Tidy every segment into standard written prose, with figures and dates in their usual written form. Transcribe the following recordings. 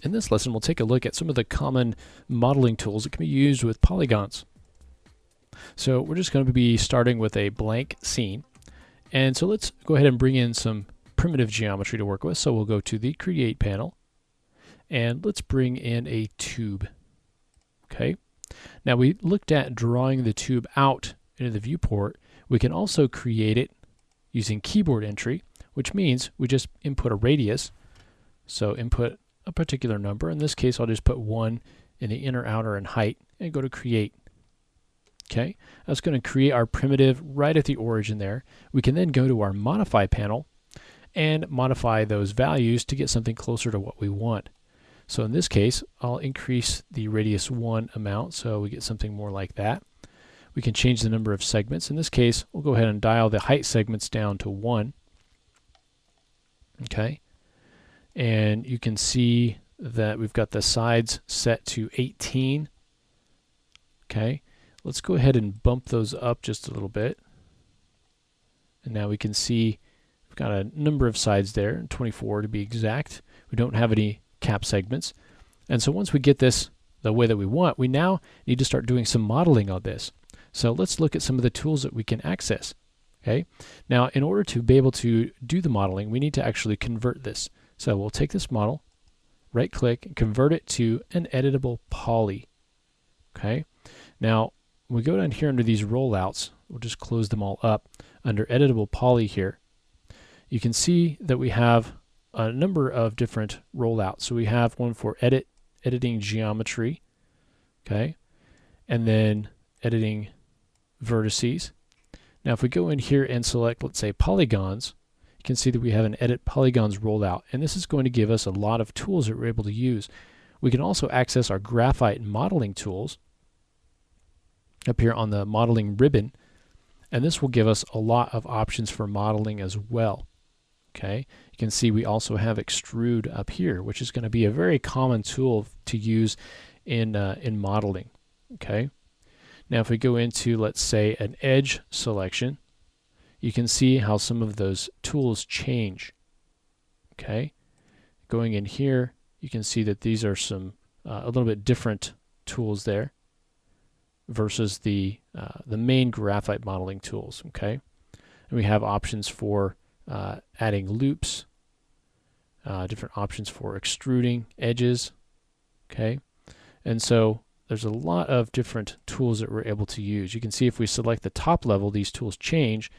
In this lesson, we'll take a look at some of the common modeling tools that can be used with polygons. So we're just going to be starting with a blank scene. And so let's go ahead and bring in some primitive geometry to work with. So we'll go to the Create panel, and let's bring in a tube. Okay. Now we looked at drawing the tube out into the viewport. We can also create it using keyboard entry, which means we just input a radius. So input a particular number. In this case, I'll just put 1 in the inner, outer, and height, and go to Create. Okay, that's going to create our primitive right at the origin there. We can then go to our Modify panel and modify those values to get something closer to what we want. So in this case, I'll increase the radius 1 amount, so we get something more like that. We can change the number of segments. In this case, we'll go ahead and dial the height segments down to 1. Okay. And you can see that we've got the sides set to 18. Okay, let's go ahead and bump those up just a little bit. And now we can see we've got a number of sides there, 24 to be exact. We don't have any cap segments. And so once we get this the way that we want, we now need to start doing some modeling on this. So let's look at some of the tools that we can access. Okay, now in order to be able to do the modeling, we need to actually convert this. So we'll take this model, right click, and convert it to an editable poly. Okay. Now when we go down here under these rollouts, we'll just close them all up. Under editable poly here, you can see that we have a number of different rollouts. So we have one for editing geometry, okay, and then editing vertices. Now if we go in here and select, let's say, polygons, you can see that we have an Edit Polygons rollout, and this is going to give us a lot of tools that we're able to use. We can also access our graphite modeling tools up here on the modeling ribbon, and this will give us a lot of options for modeling as well. Okay, you can see we also have extrude up here, which is going to be a very common tool to use in modeling. Okay, now if we go into, let's say, an edge selection, you can see how some of those tools change. Okay, going in here, you can see that these are some a little bit different tools there versus the main graphite modeling tools. Okay, and we have options for adding loops, different options for extruding edges. Okay, and so there's a lot of different tools that we're able to use. You can see if we select the top level, these tools change,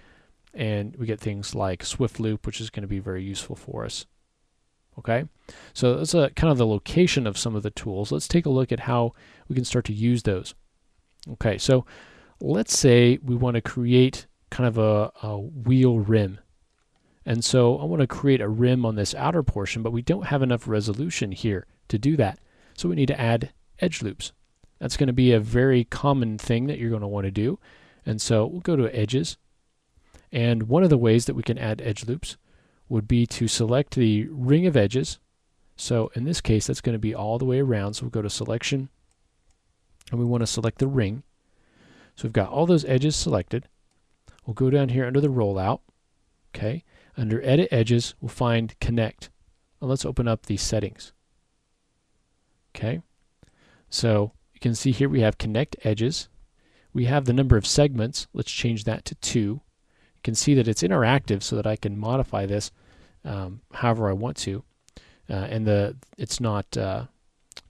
and we get things like Swift Loop, which is going to be very useful for us. Okay, so that's kind of the location of some of the tools. Let's take a look at how we can start to use those. Okay, so let's say we want to create kind of a wheel rim. And so I want to create a rim on this outer portion, but we don't have enough resolution here to do that. So we need to add edge loops. That's going to be a very common thing that you're going to want to do. And so we'll go to Edges. And one of the ways that we can add edge loops would be to select the ring of edges. So in this case, that's going to be all the way around. So we'll go to Selection, and we want to select the ring. So we've got all those edges selected. We'll go down here under the rollout. Okay, under Edit Edges, we'll find Connect. And let's open up these settings. Okay, so you can see here we have Connect Edges. We have the number of segments. Let's change that to 2. You can see that it's interactive so that I can modify this however I want to. And it's not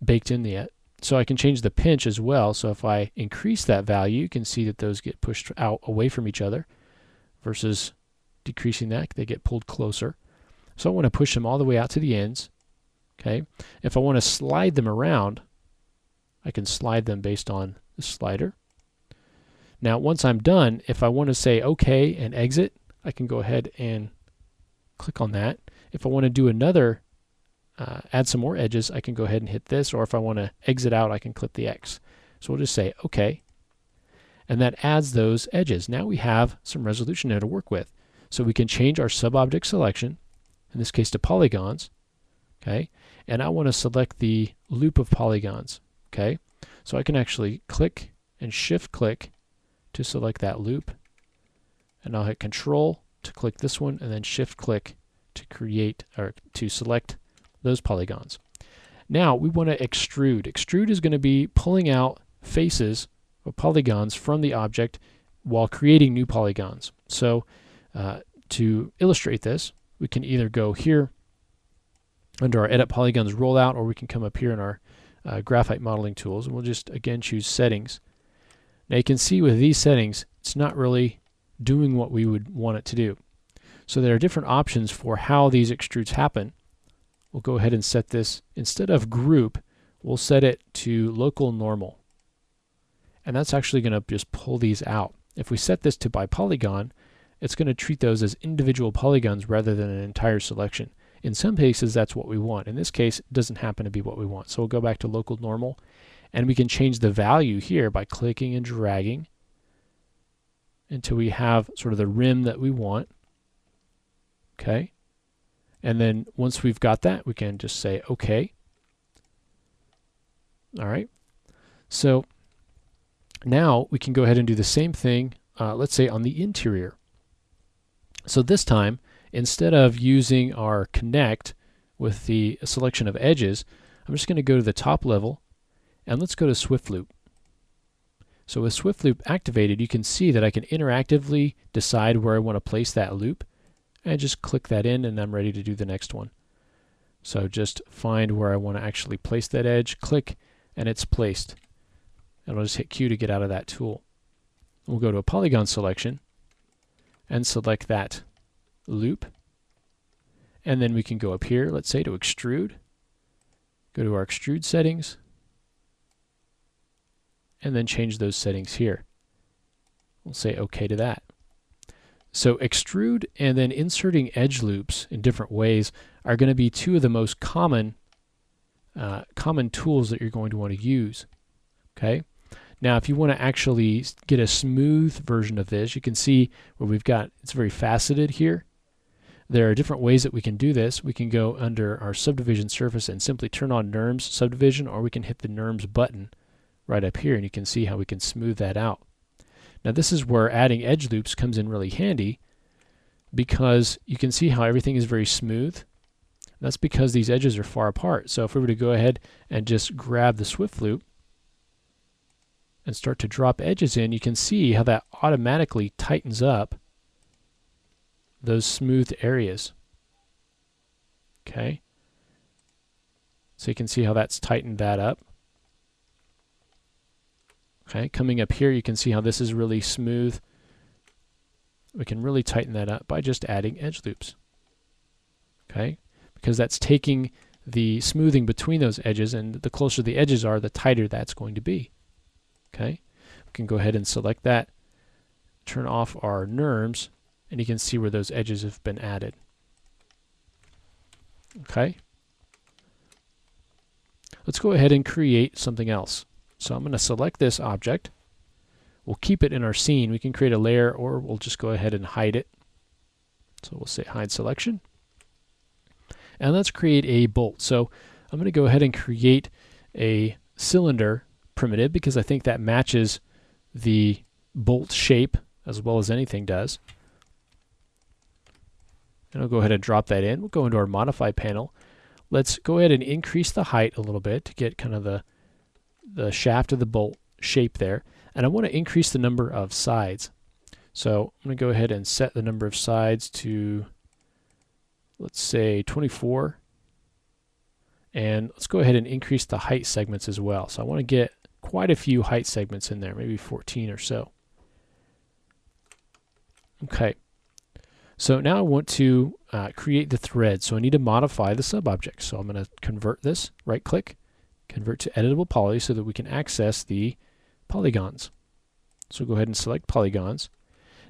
baked in yet. So I can change the pinch as well. So if I increase that value, you can see that those get pushed out away from each other versus decreasing that, they get pulled closer. So I want to push them all the way out to the ends. Okay. If I want to slide them around, I can slide them based on the slider. Now once I'm done, if I want to say OK and exit, I can go ahead and click on that. If I want to do another, add some more edges, I can go ahead and hit this, or if I want to exit out, I can click the X. So we'll just say OK, and that adds those edges. Now we have some resolution there to work with. So we can change our subobject selection, in this case to polygons. Okay, and I want to select the loop of polygons. Okay, so I can actually click and shift click to select that loop, and I'll hit Control to click this one, and then shift click to create or to select those polygons. Now we want to extrude. Extrude is going to be pulling out faces or polygons from the object while creating new polygons. So to illustrate this, we can either go here under our Edit Polygons rollout, or we can come up here in our graphite modeling tools, and we'll just again choose settings. Now you can see with these settings, it's not really doing what we would want it to do. So there are different options for how these extrudes happen. We'll go ahead and set this, instead of group, we'll set it to local normal. And that's actually going to just pull these out. If we set this to by polygon, it's going to treat those as individual polygons rather than an entire selection. In some cases, that's what we want. In this case, it doesn't happen to be what we want. So we'll go back to local normal, and we can change the value here by clicking and dragging until we have sort of the rim that we want. Okay. And then once we've got that, we can just say OK. All right. So now we can go ahead and do the same thing, let's say on the interior. So this time, instead of using our connect with the selection of edges, I'm just going to go to the top level, and let's go to Swift Loop. So with Swift Loop activated, you can see that I can interactively decide where I want to place that loop, and just click that in, and I'm ready to do the next one. So just find where I want to actually place that edge, click, and it's placed. And I'll just hit Q to get out of that tool. We'll go to a polygon selection and select that loop. And then we can go up here, let's say to extrude, go to our extrude settings, and then change those settings here. We'll say OK to that. So extrude and then inserting edge loops in different ways are going to be two of the most common tools that you're going to want to use. Okay. Now, if you want to actually get a smooth version of this, you can see where we've got, it's very faceted here. There are different ways that we can do this. We can go under our subdivision surface and simply turn on NURMS subdivision, or we can hit the NURMS button right up here, and you can see how we can smooth that out. Now this is where adding edge loops comes in really handy, because you can see how everything is very smooth. That's because these edges are far apart. So if we were to go ahead and just grab the Swift Loop and start to drop edges in, you can see how that automatically tightens up those smooth areas. Okay. So you can see how that's tightened that up. Okay, coming up here, you can see how this is really smooth. We can really tighten that up by just adding edge loops. Okay, because that's taking the smoothing between those edges, and the closer the edges are, the tighter that's going to be. Okay, we can go ahead and select that, turn off our NURMS, and you can see where those edges have been added. Okay, let's go ahead and create something else. So I'm going to select this object. We'll keep it in our scene. We can create a layer, or we'll just go ahead and hide it. So we'll say hide selection. And let's create a bolt. So I'm going to go ahead and create a cylinder primitive, because I think that matches the bolt shape as well as anything does. And I'll go ahead and drop that in. We'll go into our modify panel. Let's go ahead and increase the height a little bit to get kind of the shaft of the bolt shape there. And I want to increase the number of sides. So I'm going to go ahead and set the number of sides to, let's say, 24. And let's go ahead and increase the height segments as well. So I want to get quite a few height segments in there, maybe 14 or so. Okay. So now I want to create the thread. So I need to modify the subobject. So I'm going to convert this, right click, convert to editable poly, so that we can access the polygons. So go ahead and select polygons.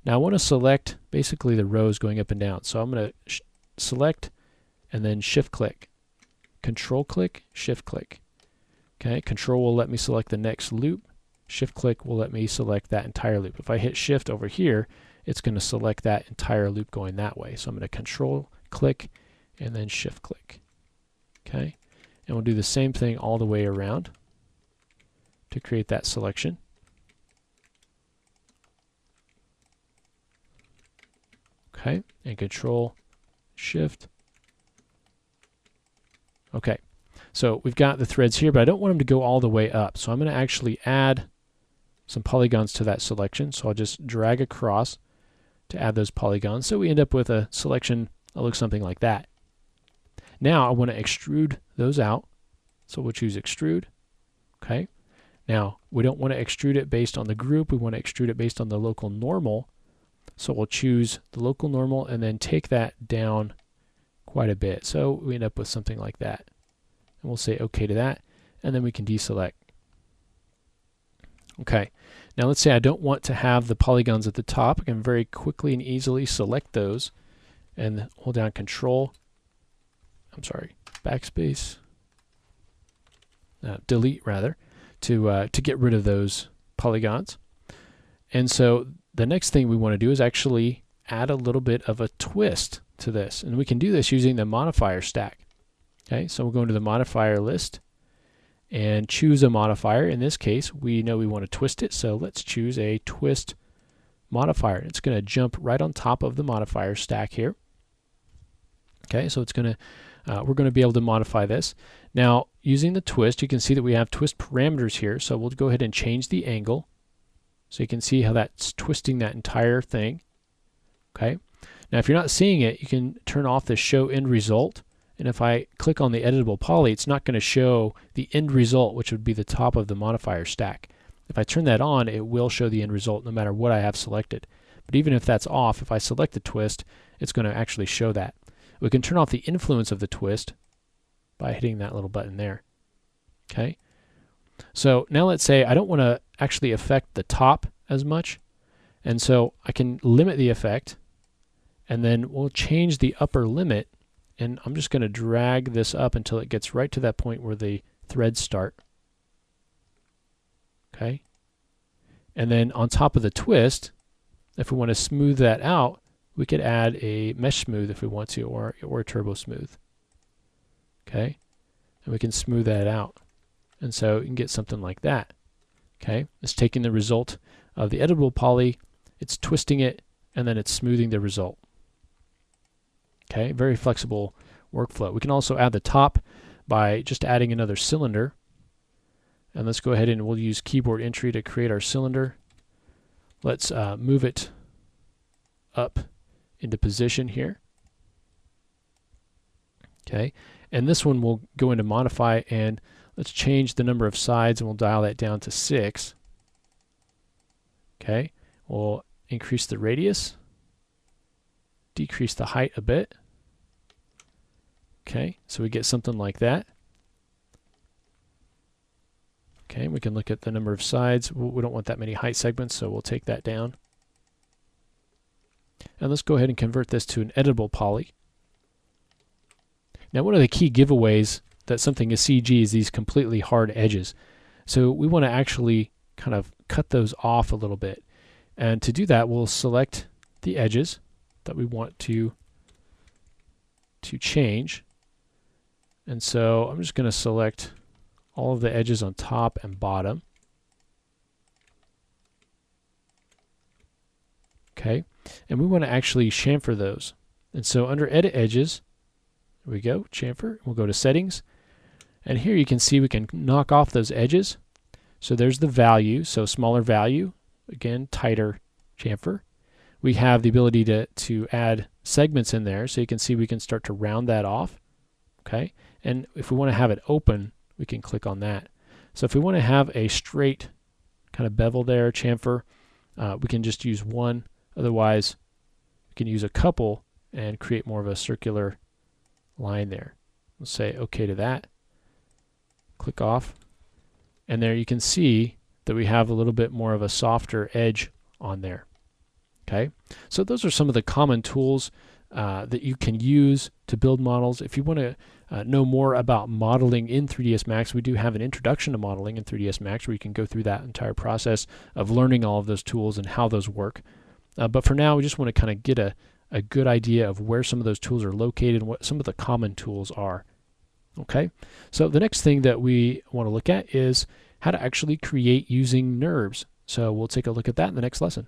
Now I want to select basically the rows going up and down. So I'm going to select and then shift click. Control click, shift click. Okay, control will let me select the next loop. Shift click will let me select that entire loop. If I hit shift over here, it's going to select that entire loop going that way. So I'm going to control click and then shift click. Okay, and we'll do the same thing all the way around to create that selection. Okay, and control shift. Okay, So we've got the threads here, but I don't want them to go all the way up. So I'm going to actually add some polygons to that selection. So I'll just drag across to add those polygons. So we end up with a selection that looks something like that. Now I want to extrude those out. So we'll choose extrude. Okay. Now we don't want to extrude it based on the group. We want to extrude it based on the local normal. So we'll choose the local normal and then take that down quite a bit. So we end up with something like that. And we'll say OK to that. And then we can deselect. Okay. Now let's say I don't want to have the polygons at the top. I can very quickly and easily select those and hold down backspace, delete rather, to get rid of those polygons. And so the next thing we want to do is actually add a little bit of a twist to this. And we can do this using the modifier stack. Okay, so we'll go into the modifier list and choose a modifier. In this case, we know we want to twist it, so let's choose a twist modifier. It's going to jump right on top of the modifier stack here. Okay, so it's going to we're going to be able to modify this. Now, using the twist, you can see that we have twist parameters here. So we'll go ahead and change the angle. So you can see how that's twisting that entire thing. Okay. Now, if you're not seeing it, you can turn off the show end result. And if I click on the editable poly, it's not going to show the end result, which would be the top of the modifier stack. If I turn that on, it will show the end result no matter what I have selected. But even if that's off, if I select the twist, it's going to actually show that. We can turn off the influence of the twist by hitting that little button there. Okay. So now let's say I don't want to actually affect the top as much. And so I can limit the effect, and then we'll change the upper limit. And I'm just going to drag this up until it gets right to that point where the threads start. Okay. And then on top of the twist, if we want to smooth that out, we could add a mesh smooth if we want to, or a turbo smooth. Okay. And we can smooth that out. And so you can get something like that. Okay. It's taking the result of the editable poly, it's twisting it, and then it's smoothing the result. Okay, very flexible workflow. We can also add the top by just adding another cylinder. And let's go ahead and we'll use keyboard entry to create our cylinder. Let's move it up into position here. Okay, and this one will go into modify, and let's change the number of sides and we'll dial that down to 6. Okay, we'll increase the radius, decrease the height a bit. Okay, so we get something like that. Okay, we can look at the number of sides. We don't want that many height segments, so we'll take that down. And let's go ahead and convert this to an editable poly. Now, one of the key giveaways that something is CG is these completely hard edges. So we want to actually kind of cut those off a little bit. And to do that, we'll select the edges that we want to change. And so I'm just going to select all of the edges on top and bottom. Okay, and we want to actually chamfer those. And so under Edit Edges, there we go, chamfer. We'll go to Settings. And here you can see we can knock off those edges. So there's the value, so smaller value, again, tighter chamfer. We have the ability to add segments in there, so you can see we can start to round that off. Okay, and if we want to have it open, we can click on that. So if we want to have a straight kind of bevel there, chamfer, we can just use one. Otherwise, we can use a couple and create more of a circular line there. We'll say OK to that. Click off. And there you can see that we have a little bit more of a softer edge on there. Okay, so those are some of the common tools that you can use to build models. If you want to know more about modeling in 3ds Max, we do have an introduction to modeling in 3ds Max where you can go through that entire process of learning all of those tools and how those work. But for now, we just want to kind of get a good idea of where some of those tools are located and what some of the common tools are. Okay, so the next thing that we want to look at is how to actually create using NURBS. So we'll take a look at that in the next lesson.